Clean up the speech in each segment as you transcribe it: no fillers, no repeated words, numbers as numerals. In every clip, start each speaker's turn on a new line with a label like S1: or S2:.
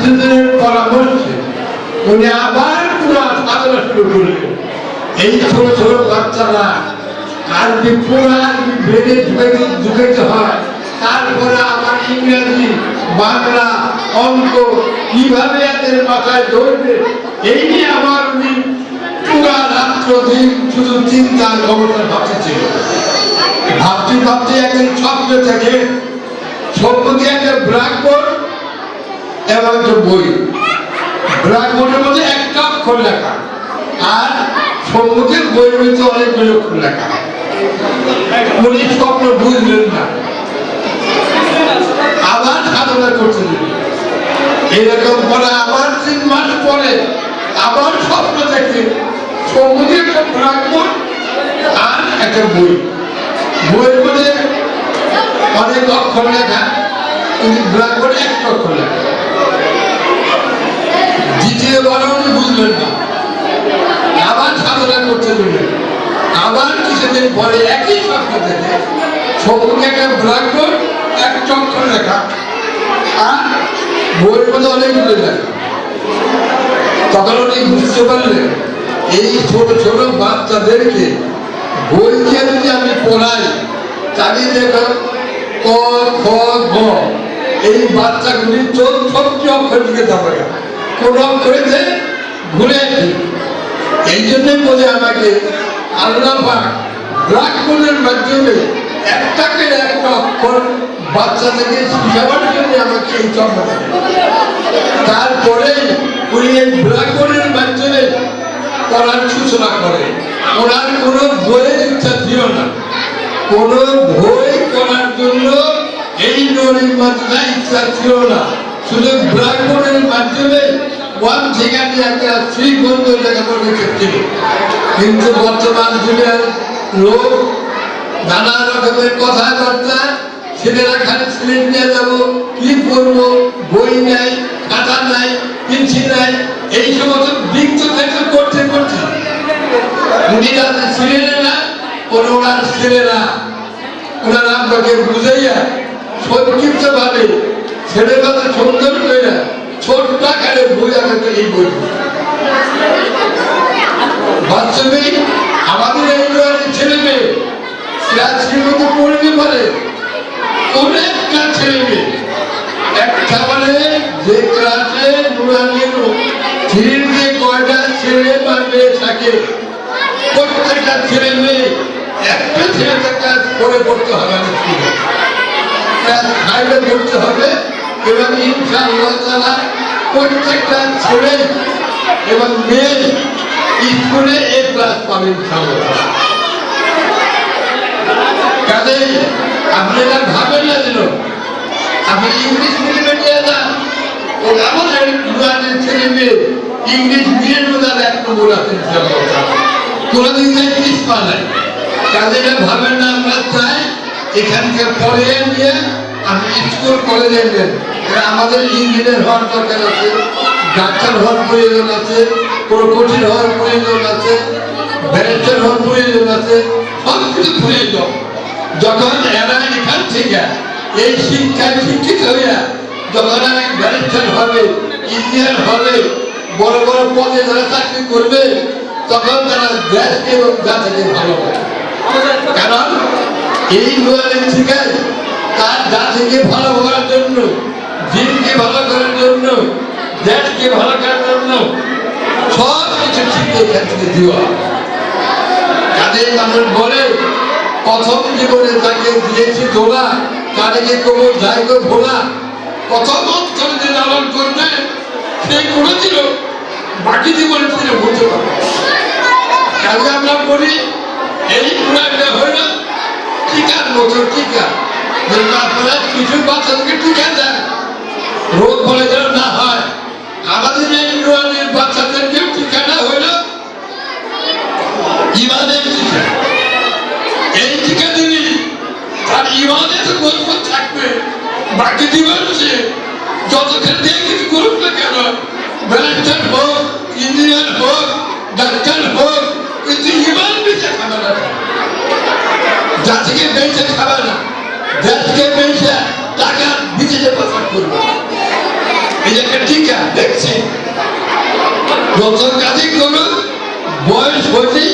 S1: বিশেষজ্ঞদের পরামর্শে উনি আবার পুরা সাধনা শুরু করলেন। এই ছোট ছোট বাচ্চারা আরবি পুরা ব্রেনে ঢুকাইতে হয়, তারপরে আমার ইংরেজি বাংলা অঙ্ক কিভাবে এদের মাথায় ধরবে, এই নিয়ে আমার উনি পুরা রাত্র দিন শুধু চিন্তার অবস্থা ভাবতেছিল। ভাবতে ভাবতে একদিন স্বপ্ন থেকে সম্মুখে একটা ব্ল্যাকবোর্ড এবং একটা বই, ব্ল্যাকবোর্ডের মধ্যে একটা অক্ষর লেখা আর সম্মুখের বইয়ের মধ্যে অনেকগুলো অক্ষর লেখা। উনি স্বপ্ন বুঝলেন না, আবার সাধনা করছিলেন। এরকম পরে আবার 3 মাস পরে আবার স্বপ্ন দেখে সম্মুখে একটা ব্ল্যাকবোর্ড আর একটা বই, বইয়ের মধ্যে অনেক অক্ষর লেখা, উনি ব্ল্যাকবোর্ডে একটা অক্ষর লেখা। দ্বিতীয়বার উনি বুঝলেন না, আবার সাধনা করতে দিলেন। আবার কিছুদিন পরে একই স্বপ্ন থেকে সম্মুখে একটা ব্ল্যাকবোর্ড, একটা অক্ষর লেখা আর বইয়ের মধ্যে অনেকগুলো লেখা। তখন উনি বুঝতে পারলেন এই ছোট ছোট বাচ্চাদেরকে বই দিয়ে যদি আমি পড়াই, তাহলে দেখো ক খ গ, এই বাচ্চাগুলি 14টি অক্ষর দিকে যাবে না, কোন অক্ষরেতে ঘুরে। এই জন্যই বলে আমাকে আল্লাহ পাক ব্ল্যাকবোর্ডের মাধ্যমে একটা করে একটা অক্ষর বাচ্চাদেরকে শিখাবার জন্য আমাকে এই জন্ম দেন। তারপরে উনি এই ব্ল্যাকবোর্ডের মাধ্যমে পড়ার সূচনা করে। ওনার কোনো বইয়ের ইচ্ছা ছিল না, কোনো বই করার জন্য এই নদীর মাধ্যমে ইচ্ছা ছিল না, শুধু ব্ল্যাকবোর্ডের মাধ্যমে ওয়ান সেকেন্ডে একটা শ্রীগন্ধ লেখাপড়া ছিল। কিন্তু বর্তমান যুগের লোক নানা রকমের কথাবার্তা, ছেলেরা খালি স্লেট নিয়ে যাবো, কি করবো, বই নাই, খাতা নাই, পেন্সিল নাই, এই সমস্ত বৃক্ষ থেকে করতে করতে উনি যাদের ছেলেরা না, ওনার ছেলেরা ওনার আপনাকে বুঝাইয়া সংক্ষিপ্ত ভাবে ছেলে কথা সুন্দর করে ছোট্ট আকারে বই আকারে এই বই বাস্তবে আমাদের এই ছেলে মেয়ে ক্লাসের মধ্যে পড়তে পারে, অনেকটা ছেলে মেয়ে একটা মানে যে ক্লাসে ধীরে কয়টা ছেলে বা মেয়ে থাকে, প্রত্যেকটা ছেলে মেয়ে একটা ছেলেটা ক্লাস করে পড়তে হবে না, ক্লাস 5-এ পড়তে হবে। এবং ইনশাআল্লাহ তাআলা প্রত্যেকটা ছেলে এবং মেয়ে স্কুলে এ ক্লাস পাবে ইনশাআল্লাহ। কাজেই আপনি এটা ভাবেন না যেন আপনি ইংলিশ মিডিয়ামে নিয়ে যান, ও আমাদের ইংরেজি ছেলে মেয়ে ইংলিশ মিডিয়ামে যান, 1 নম্বর আছে ইনশাআল্লাহ, কোনোদিন ইংলিশ পা নাই। কাজে এটা ভাবেন না আমরা চাই এখানকে পড়ে নিয়ে আপনি স্কুল কলেজে নেন। আমাদের ইঞ্জিনিয়ার হওয়ার দরকার আছে, ডাক্তার হওয়ার প্রয়োজন আছে, প্রকৌশলী হওয়ার প্রয়োজন আছে, ব্যারিস্টার হওয়ার প্রয়োজন আছে, সব কিছু প্রয়োজন। যখন এরা এখান থেকে এই শিক্ষায় শিক্ষিত হইয়া যখন ব্যারিস্টার হবে, ইঞ্জিনিয়ার হবে, বড় বড় পদে যারা চাকরি করবে, তখন তারা দেশকে এবং জাতিকে ভালো হবে। কারণ এই নোয়ালের শিখায় তার জাতিকে ভালো করার জন্য, দিনকে ভালো করার জন্য, দেশকে ভালো করার জন্য সব কিছু শিখে এখান থেকে দেওয়া। কাজেই মানুষ বলে প্রথম জীবনে তাকে দিয়েছি দোলা, তাদেরকে কবর যাই গো ভোলা, প্রথম অন্তর যে লালন করবে সে করেছিল, বাকি জীবনে তিনি বলতে পারবে। কাজে আমরা বলি এই পুরাটা হইল টিকার মতো টিকা, আপনারা কিছু বাচ্চাদেরকে টিকা দেন, রোগ বলে যেন না হয়। আমাদের এই ইউনিয়নের বাচ্চাদেরকে টিকাটা হইল ইমানের টিকা। এই টিকা দিলে তার ইমানের মজবুত থাকবে, বাকি জীবন সে যতক্ষণ দিয়ে কিছু করুক না কেন, ব্যারিস্টার হোক, ইঞ্জিনিয়ার হোক, ডাক্তার হোক, কিন্তু ইমান বেঁচে খাবে না, জাতিকে বেঁচে খাবে না, দেশকে বেঁচে টাকা বিদেশে পাচার করবে। এই একটা টিকা। যত কাজই করুক বয়স হয়েছে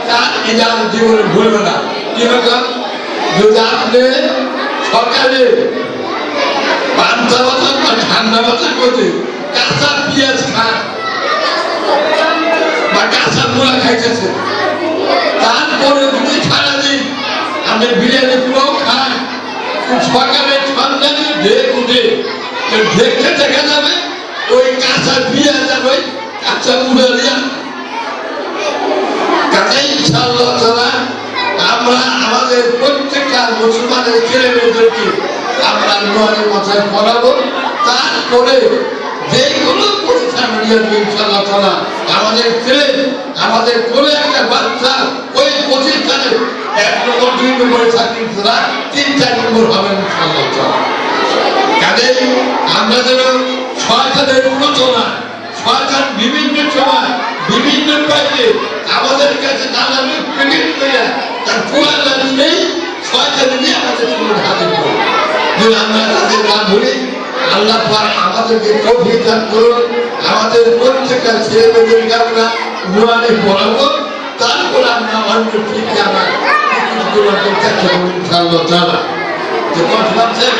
S1: তার এজাম জীবনে ভুলবে না। কি রকম? যদি আপনি সকালে পান্তা ভাত বা ঠান্ডা ভাত করতে কাঁচা পেঁয়াজ খান বা কাঁচা মূলা খাইতেছে, তারপরে যদি সারাদিন আপনি বিরিয়ানি পোলাও খান, সকালে ঠান্ডা ঢেক উঠে ঢেকতে দেখা যাবে ওই কাঁচা পেঁয়াজ আর ওই কাঁচা মূলা দিয়া। কাজে ইনশাআল্লাহ তাআলা আমরা আমাদের প্রত্যেকটা মুসলমানের ছেলে মেয়েদেরকে আমরা নোয়ারের মাথায় পড়াবো। তারপরে যে কোনো প্রতিষ্ঠান ইনশাআল্লাহ তাআলা আমাদের ছেলে আমাদের কোলে একটা বাচ্চা ওই প্রতিষ্ঠানে 1 নম্বর 2 নম্বরে চাকরি ছাড়া 3-4 নম্বর হবে ইনশাআল্লাহ তাআলা। কাজে আমরা যেন সরকারের প্রচনা সরকার বিভিন্ন সময় বিভিন্ন পাইলে আমাদের কাছে নানান পেমেন্ট করে তার পুরানা নেই সরকার নিয়ে আমাদের হাজির করে। যদি আমরা তাদের না ভুলি, আল্লাহ পাক আমাদেরকে তৌফিক দান করুন। আমাদের প্রত্যেকটা ছেলে মেয়েদেরকে আমরা নোয়ারে পড়াবো, তারপর আমরা অন্য ঠিক আমার ইনশাআল্লাহ তাআলা। যে কথা বলছেন